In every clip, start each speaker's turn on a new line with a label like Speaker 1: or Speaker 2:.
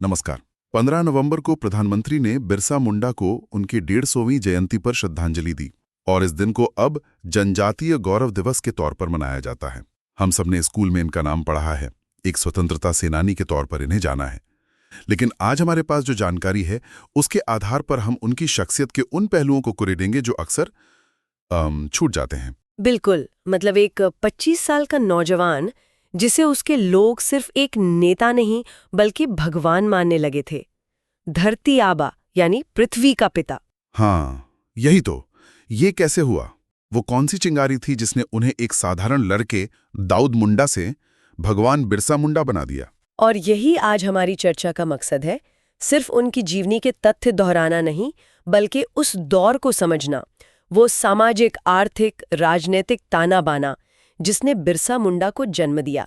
Speaker 1: नमस्कार। 15 नवंबर को प्रधानमंत्री ने बिरसा मुंडा को उनकी 150वीं जयंती पर श्रद्धांजलि दी और इस दिन को अब जनजातीय गौरव दिवस के तौर पर मनाया जाता है। हम सबने स्कूल में इनका नाम पढ़ा है, एक स्वतंत्रता सेनानी के तौर पर इन्हें जाना है। लेकिन आज हमारे पास जो जानकारी है उसके आधार पर हम उनकी शख्सियत के उन पहलुओं को कुरेदेंगे जो अक्सर छूट जाते हैं।
Speaker 2: बिल्कुल, मतलब एक 25 साल का नौजवान जिसे उसके लोग सिर्फ एक नेता नहीं बल्कि भगवान मानने लगे थे। धरती आबा यानी पृथ्वी का पिता।
Speaker 1: हाँ, यही तो। ये कैसे हुआ? वो कौन सी चिंगारी थी जिसने उन्हें एक साधारण लड़के दाऊद मुंडा से भगवान बिरसा मुंडा बना दिया?
Speaker 2: और यही आज हमारी चर्चा का मकसद है। सिर्फ उनकी जीवनी के तथ्य दोहराना नहीं बल्कि उस दौर को समझना, वो सामाजिक, आर्थिक, राजनीतिक ताना बाना जिसने बिरसा मुंडा को जन्म दिया।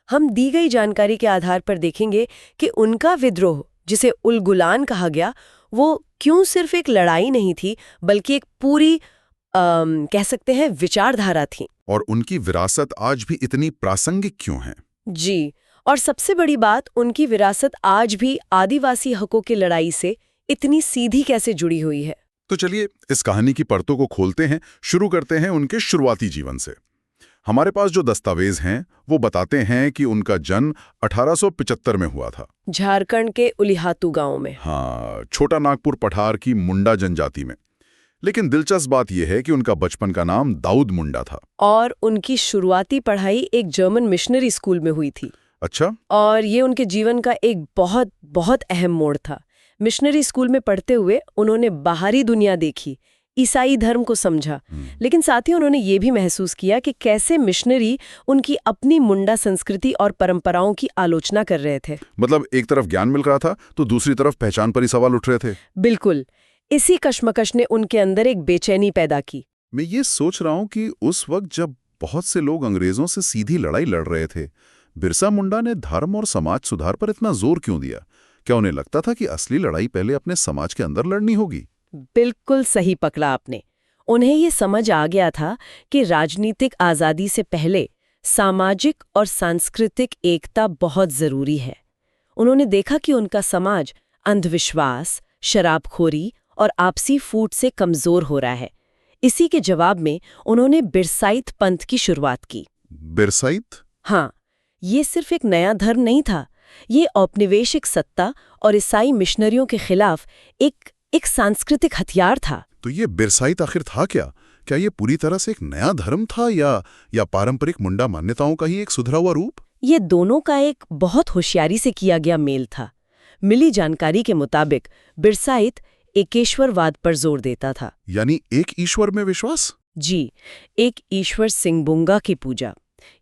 Speaker 2: हम दी गई जानकारी के आधार पर देखेंगे कि उनका विद्रोह, जिसे उलगुलान कहा गया, वो क्यों सिर्फ एक लड़ाई नहीं थी बल्कि एक पूरी कह सकते हैं विचारधारा थी।
Speaker 1: और उनकी विरासत आज भी इतनी प्रासंगिक क्यों है?
Speaker 2: जी, और सबसे बड़ी बात, उनकी विरासत आज भी आदिवासी हकों की लड़ाई से इतनी सीधी कैसे जुड़ी हुई है।
Speaker 1: तो चलिए इस कहानी की परतों को खोलते हैं। शुरू करते हैं उनके शुरुआती जीवन से। हमारे पास जो दस्तावेज हैं वो बताते हैं कि उनका जन्म 1875 में हुआ था,
Speaker 2: झारखंड के उलिहातू गांव में।
Speaker 1: हाँ, छोटा नागपुर पठार की मुंडा जनजाति में। लेकिन दिलचस्प बात यह है कि उनका बचपन का नाम दाऊद मुंडा था।
Speaker 2: और उनकी शुरुआती पढ़ाई एक जर्मन मिशनरी स्कूल में हुई थी।
Speaker 1: अच्छा।
Speaker 2: और ये उनके जीवन का एक बहुत बहुत अहम मोड़ था। मिशनरी स्कूल में पढ़ते हुए उन्होंने बाहरी दुनिया देखी, ईसाई धर्म को समझा, लेकिन साथ ही उन्होंने ये भी महसूस किया कि कैसे मिशनरी उनकी अपनी मुंडा संस्कृति और परंपराओं की आलोचना कर रहे थे।
Speaker 1: मतलब एक तरफ ज्ञान मिल रहा था तो दूसरी तरफ पहचान पर ही सवाल उठ रहे थे।
Speaker 2: बिल्कुल, इसी कश्मकश ने उनके अंदर एक बेचैनी पैदा की।
Speaker 1: मैं ये सोच रहा हूँ कि उस वक्त जब बहुत से लोग अंग्रेजों से सीधी लड़ाई लड़ रहे थे, बिरसा मुंडा ने धर्म और समाज सुधार पर इतना जोर क्यों दिया? क्या उन्हें लगता था कि असली लड़ाई पहले अपने समाज के अंदर लड़नी होगी?
Speaker 2: बिल्कुल सही पकड़ा आपने। उन्हें ये समझ आ गया था कि राजनीतिक आज़ादी से पहले सामाजिक और सांस्कृतिक एकता बहुत जरूरी है। उन्होंने देखा कि उनका समाज अंधविश्वास, शराबखोरी और आपसी फूट से कमजोर हो रहा है। इसी के जवाब में उन्होंने बिरसाइत पंथ की शुरुआत की।
Speaker 1: बिरसाइत?
Speaker 2: हाँ, ये सिर्फ एक नया धर्म नहीं था, ये औपनिवेशिक सत्ता और ईसाई मिशनरियों के खिलाफ एक सांस्कृतिक हथियार था।
Speaker 1: तो ये बिरसाइत आखिर था क्या? क्या ये पूरी तरह से एक नया धर्म था या पारंपरिक मुंडा मान्यताओं का ही एक सुधरा हुआ रूप?
Speaker 2: ये दोनों का एक बहुत होशियारी से किया गया मेल था। मिली जानकारी के मुताबिक बिरसाइत एकेश्वरवाद पर जोर देता था।
Speaker 1: यानी एक ईश्वर में विश्वास?
Speaker 2: जी, एक ईश्वर सिंगबुंगा की पूजा।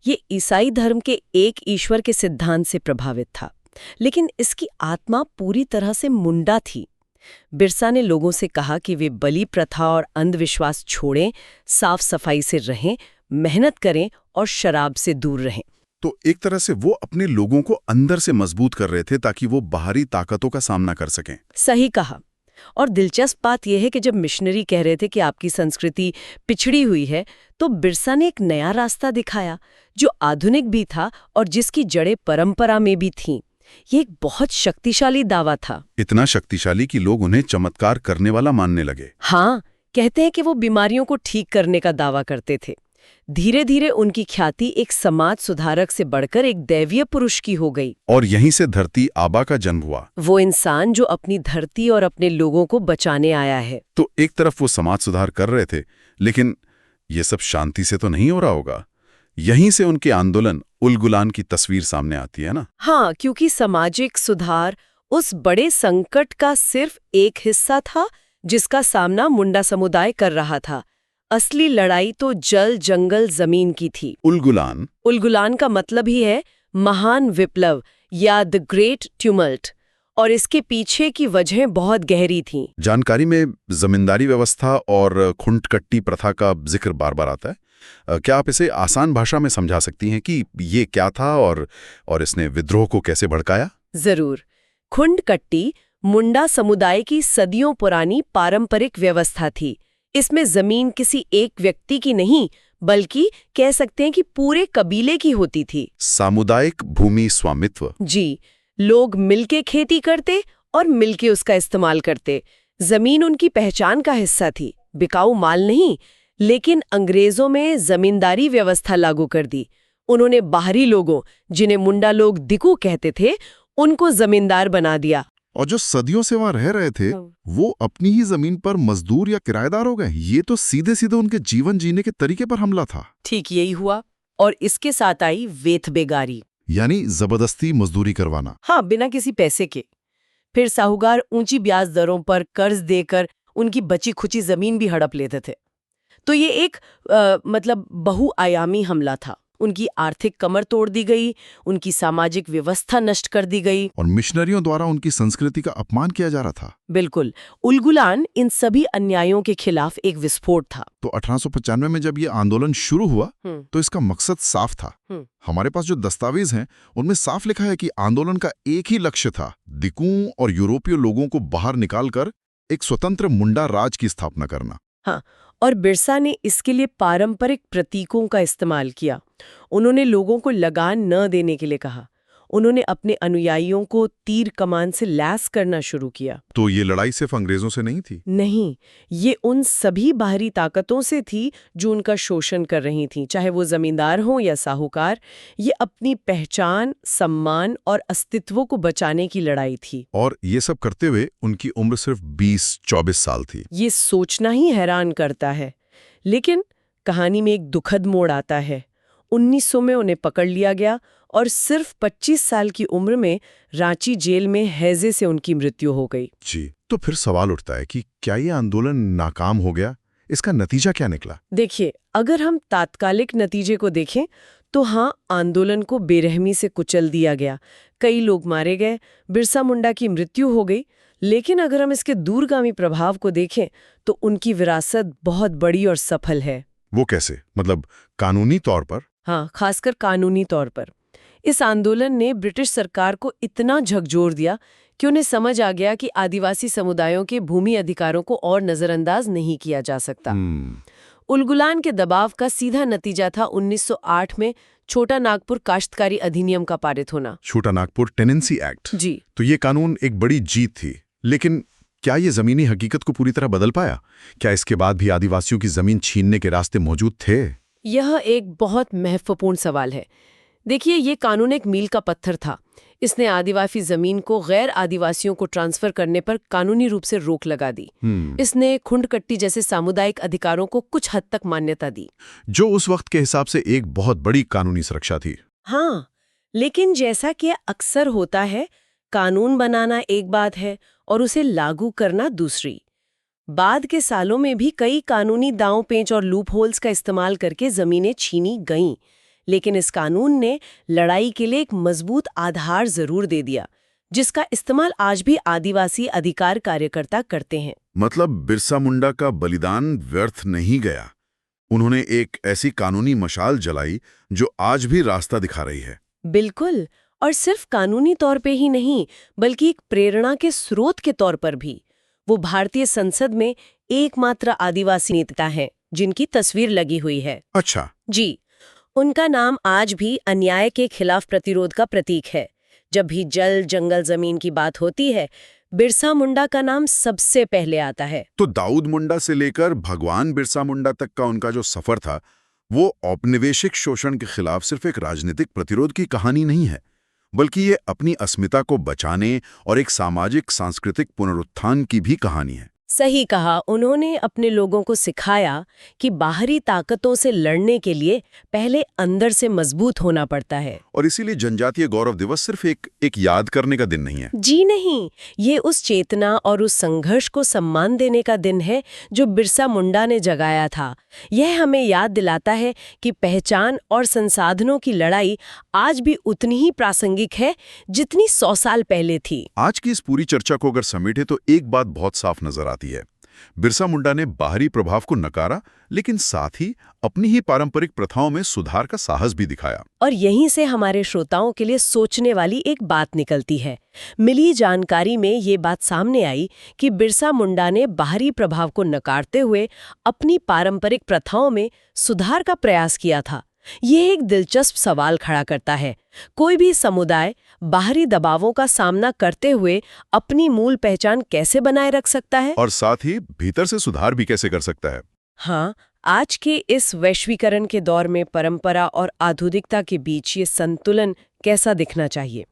Speaker 2: ये ईसाई धर्म के एक ईश्वर के सिद्धांत से प्रभावित था, लेकिन इसकी आत्मा पूरी तरह से मुंडा थी। बिरसा ने लोगों से कहा कि वे बलि प्रथा और अंधविश्वास छोड़ें, साफ सफाई से रहें, मेहनत करें और शराब से दूर रहें।
Speaker 1: तो एक तरह से वो अपने लोगों को अंदर से मजबूत कर रहे थे ताकि वो बाहरी ताकतों का सामना कर सकें।
Speaker 2: सही कहा। और दिलचस्प बात यह है कि जब मिशनरी कह रहे थे कि आपकी संस्कृति पिछड़ी हुई है, तो बिरसा ने एक नया रास्ता दिखाया जो आधुनिक भी था और जिसकी जड़ें परंपरा में भी थीं। ये एक बहुत शक्तिशाली दावा था।
Speaker 1: इतना शक्तिशाली कि लोग उन्हें चमत्कार करने वाला मानने लगे।
Speaker 2: हाँ, कहते हैं कि वो बीमारियों को ठीक करने का दावा करते थे। धीरे धीरे उनकी ख्याति एक समाज सुधारक से बढ़कर एक दैवीय पुरुष की हो गई।
Speaker 1: और यहीं से धरती आबा का जन्म हुआ।
Speaker 2: वो इंसान जो अपनी धरती और अपने लोगों को बचाने आया है।
Speaker 1: तो एक तरफ वो समाज सुधार कर रहे थे, लेकिन ये सब शांति से तो नहीं हो रहा होगा। यहीं से उनके आंदोलन उलगुलान की तस्वीर सामने आती है ना?
Speaker 2: हाँ, क्योंकि सामाजिक सुधार उस बड़े संकट का सिर्फ एक हिस्सा था जिसका सामना मुंडा समुदाय कर रहा था। असली लड़ाई तो जल, जंगल, जमीन की थी। उलगुलान का मतलब ही है महान विप्लव या द ग्रेट ट्यूमल्ट, और इसके पीछे की वजहें बहुत गहरी थीं।
Speaker 1: जानकारी में जमींदारी व्यवस्था और खुंटकट्टी प्रथा का जिक्र बार बार आता है। क्या आप इसे आसान भाषा में समझा सकती हैं कि ये क्या था और इसने विद्रोह को कैसे भड़काया?
Speaker 2: जरूर। खुंटकट्टी मुंडा समुदाय की सदियों पुरानी पारंपरिक व्यवस्था थी। इसमें जमीन किसी एक व्यक्ति की नहीं बल्कि कह सकते हैं कि पूरे कबीले की होती थी।
Speaker 1: सामुदायिक भूमि स्वामित्व।
Speaker 2: जी, लोग मिलके खेती करते और मिलके उसका इस्तेमाल करते। जमीन उनकी पहचान का हिस्सा थी, बिकाऊ माल नहीं। लेकिन अंग्रेजों में जमींदारी व्यवस्था लागू कर दी। उन्होंने बाहरी लोगों, जिन्हें मुंडा लोग दिकू कहते थे, उनको जमींदार बना दिया।
Speaker 1: और जो सदियों से वहां रह रहे थे वो अपनी ही जमीन पर मजदूर या किराएदार हो गए। ये तो सीधे सीधे उनके जीवन जीने के तरीके पर हमला था।
Speaker 2: ठीक यही हुआ। और इसके साथ आई वेथबेगारी,
Speaker 1: यानी जबरदस्ती मजदूरी करवाना।
Speaker 2: हाँ, बिना किसी पैसे के। फिर साहूकार ऊंची ब्याज दरों पर कर्ज देकर उनकी बची खुची जमीन भी हड़प लेते थे। तो ये एक बहुआयामी हमला था। उनकी आर्थिक कमर तोड़ दी गई, उनकी सामाजिक व्यवस्था नष्ट कर दी गई।
Speaker 1: और मिशनरियों द्वारा उनकी संस्कृति का अपमान किया जा रहा था।
Speaker 2: बिल्कुल। उलगुलान इन सभी अन्यायों के खिलाफ एक विस्फोट था।
Speaker 1: तो 1895 में जब ये आंदोलन शुरू हुआ तो इसका मकसद साफ था। हमारे पास जो दस्तावेज हैं उनमें साफ लिखा है कि आंदोलन का एक ही लक्ष्य था, दिकुओं और यूरोपीय लोगों को बाहर निकालकर एक स्वतंत्र मुंडा राज की स्थापना करना।
Speaker 2: हाँ, और बिरसा ने इसके लिए पारंपरिक प्रतीकों का इस्तेमाल किया। उन्होंने लोगों को लगान न देने के लिए कहा। उन्होंने अपने अनुयायियों को तीर कमान से लैस करना शुरू किया।
Speaker 1: तो ये लड़ाई सिर्फ अंग्रेजों से नहीं थी?
Speaker 2: नहीं, ये उन सभी बाहरी ताकतों से थी जो उनका शोषण कर रही थीं, चाहे वो जमींदार हों या साहूकार। ये अपनी पहचान, सम्मान और अस्तित्व को बचाने की लड़ाई थी।
Speaker 1: और ये सब करते हुए उनकी उम्र सिर्फ 20-24 साल थी।
Speaker 2: ये सोचना ही हैरान करता है। लेकिन कहानी में एक दुखद मोड़ आता है। 1900 में उन्हें पकड़ लिया गया और सिर्फ 25 साल की उम्र में रांची जेल में हैजे से उनकी मृत्यु हो गई।
Speaker 1: जी, तो फिर सवाल उठता है कि क्या ये आंदोलन नाकाम हो गया? इसका नतीजा क्या निकला?
Speaker 2: देखिए, अगर हम तात्कालिक नतीजे को देखें तो हाँ, आंदोलन को बेरहमी से कुचल दिया गया। कई लोग मारे गए, बिरसा मुंडा की मृत्यु हो गई। लेकिन अगर हम इसके दूरगामी प्रभाव को देखें तो उनकी विरासत बहुत बड़ी और सफल है।
Speaker 1: वो कैसे? मतलब कानूनी तौर पर?
Speaker 2: हाँ, खासकर कानूनी तौर पर। इस आंदोलन ने ब्रिटिश सरकार को इतना झकझोर दिया कि उन्हें समझ आ गया कि आदिवासी समुदायों के भूमि अधिकारों को और नजरअंदाज नहीं किया जा सकता। उलगुलान के दबाव का सीधा नतीजा था 1908 में छोटा नागपुर काश्तकारी अधिनियम का पारित होना।
Speaker 1: छोटा नागपुर टेनेंसी एक्ट।
Speaker 2: जी।
Speaker 1: तो ये कानून एक बड़ी जीत थी। लेकिन क्या ये जमीनी हकीकत को पूरी तरह बदल पाया? क्या इसके बाद भी आदिवासियों की जमीन छीनने के रास्ते मौजूद थे?
Speaker 2: यह एक बहुत महत्वपूर्ण सवाल है। देखिए, ये कानून एक मील का पत्थर था। इसने आदिवासी जमीन को गैर आदिवासियों को ट्रांसफर करने पर कानूनी रूप से रोक लगा दी। इसने खुंडकट्टी जैसे सामुदायिक अधिकारों को कुछ हद तक मान्यता दी,
Speaker 1: जो उस वक्त के हिसाब से एक बहुत बड़ी कानूनी सुरक्षा थी।
Speaker 2: हाँ, लेकिन जैसा कि अक्सर होता है, कानून बनाना एक बात है और उसे लागू करना दूसरी। बाद के सालों में भी कई कानूनी दांव पेंच और लूप होल्स का इस्तेमाल करके जमीनें छीनी गईं। लेकिन इस कानून ने लड़ाई के लिए एक मजबूत आधार जरूर दे दिया, जिसका इस्तेमाल आज भी आदिवासी अधिकार कार्यकर्ता करते हैं।
Speaker 1: मतलब बिरसा मुंडा का बलिदान व्यर्थ नहीं गया। उन्होंने एक ऐसी कानूनी मशाल जलाई जो आज भी रास्ता दिखा रही है।
Speaker 2: बिल्कुल, और सिर्फ कानूनी तौर पे ही नहीं, बल्कि एक प्रेरणा के स्रोत के तौर पर भी। वो भारतीय संसद में एकमात्र आदिवासी नेता हैं जिनकी तस्वीर लगी हुई है।
Speaker 1: अच्छा।
Speaker 2: जी, उनका नाम आज भी अन्याय के खिलाफ प्रतिरोध का प्रतीक है। जब भी जल, जंगल, जमीन की बात होती है, बिरसा मुंडा का नाम सबसे पहले आता है।
Speaker 1: तो दाऊद मुंडा से लेकर भगवान बिरसा मुंडा तक का उनका जो सफर था, वो औपनिवेशिक शोषण के खिलाफ सिर्फ एक राजनीतिक प्रतिरोध की कहानी नहीं है, बल्कि ये अपनी अस्मिता को बचाने और एक सामाजिक सांस्कृतिक पुनरुत्थान की भी कहानी है।
Speaker 2: सही कहा। उन्होंने अपने लोगों को सिखाया कि बाहरी ताकतों से लड़ने के लिए पहले अंदर से मजबूत होना पड़ता है।
Speaker 1: और इसीलिए जनजातीय गौरव दिवस सिर्फ एक याद करने का दिन नहीं है।
Speaker 2: जी नहीं, ये उस चेतना और उस संघर्ष को सम्मान देने का दिन है जो बिरसा मुंडा ने जगाया था। यह हमें याद दिलाता है कि पहचान और संसाधनों की लड़ाई आज भी उतनी ही प्रासंगिक है जितनी 100 साल पहले थी।
Speaker 1: आज की इस पूरी चर्चा को अगर समेटे तो एक बात बहुत साफ नजर आती है। बिरसा मुंडा ने बाहरी प्रभाव को नकारा, लेकिन साथ ही अपनी ही पारंपरिक प्रथाओं में सुधार का साहस भी दिखाया।
Speaker 2: और यहीं से हमारे श्रोताओं के लिए सोचने वाली एक बात निकलती है। मिली जानकारी में ये बात सामने आई कि बिरसा मुंडा ने बाहरी प्रभाव को नकारते हुए अपनी पारंपरिक प्रथाओं में सुधार का प्रयास किया था। ये एक दिलचस्प सवाल खड़ा करता है। कोई भी समुदाय बाहरी दबावों का सामना करते हुए अपनी मूल पहचान कैसे बनाए रख सकता है?
Speaker 1: और साथ ही भीतर से सुधार भी कैसे कर सकता है?
Speaker 2: हाँ, आज के इस वैश्वीकरण के दौर में परंपरा और आधुनिकता के बीच ये संतुलन कैसा दिखना चाहिए?